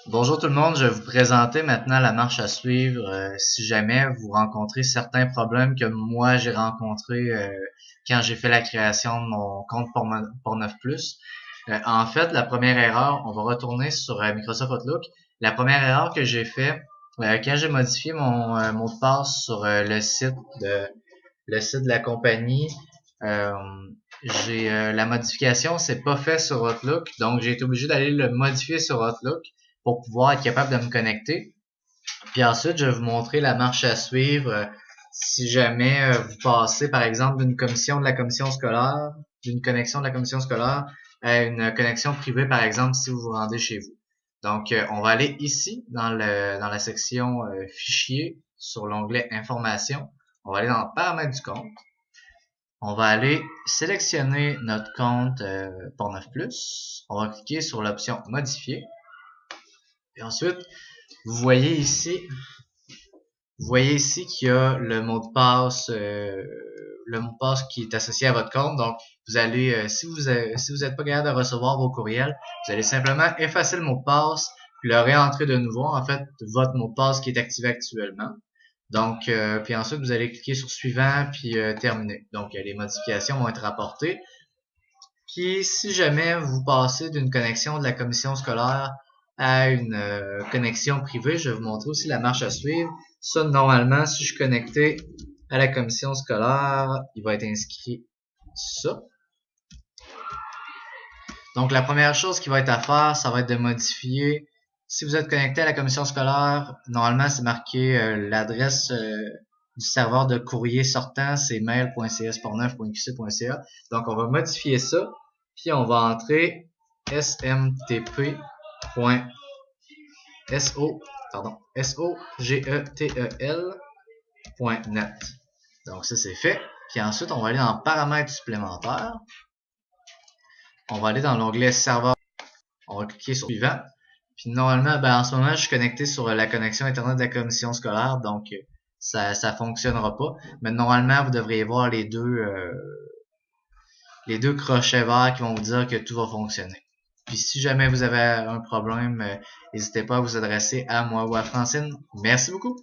Bonjour tout le monde, je vais vous présenter maintenant la marche à suivre si jamais vous rencontrez certains problèmes que moi j'ai rencontrés quand j'ai fait la création de mon compte Portneuf Plus. En fait, la première erreur, on va retourner sur Microsoft Outlook. La première erreur que j'ai fait quand j'ai modifié mon mot de passe sur le site de la compagnie, euh, j'ai la modification, c'est pas fait sur Outlook, donc j'ai été obligé d'aller le modifier sur Outlook pour pouvoir être capable de me connecter. Puis ensuite, je vais vous montrer la marche à suivre si jamais vous passez, par exemple, d'une commission de la commission scolaire, d'une connexion de la commission scolaire à une connexion privée, par exemple, si vous vous rendez chez vous. Donc, on va aller ici dans la section Fichiers sur l'onglet Informations. On va aller dans Paramètres du compte. On va aller sélectionner notre compte Portneuf Plus. On va cliquer sur l'option Modifier. Et ensuite, vous voyez ici, qu'il y a le mot de passe qui est associé à votre compte. Donc, vous allez, si vous n'êtes pas capable de recevoir vos courriels, vous allez simplement effacer le mot de passe, puis le réentrer de nouveau, en fait, votre mot de passe qui est activé actuellement. Donc, puis ensuite, vous allez cliquer sur suivant, puis terminer. Donc, les modifications vont être rapportées. Puis, si jamais vous passez d'une connexion de la commission scolaire à une connexion privée, je vais vous montrer aussi la marche à suivre. Ça, normalement, si je suis connecté à la commission scolaire, il va être inscrit ça. Donc, la première chose qui va être à faire, ça va être de modifier. Si vous êtes connecté à la commission scolaire, normalement, c'est marqué l'adresse du serveur de courrier sortant, c'est mail.csportneuf.qc.ca. Donc, on va modifier ça, puis on va entrer smtp.sogtetel.net. Donc, ça, c'est fait. Puis ensuite, on va aller dans paramètres supplémentaires. On va aller dans l'onglet serveur. On va cliquer sur suivant. Puis normalement, en ce moment, je suis connecté sur la connexion Internet de la commission scolaire, donc ça fonctionnera pas. Mais normalement, vous devriez voir les deux crochets verts qui vont vous dire que tout va fonctionner. Puis si jamais vous avez un problème, n'hésitez pas à vous adresser à moi ou à Francine. Merci beaucoup!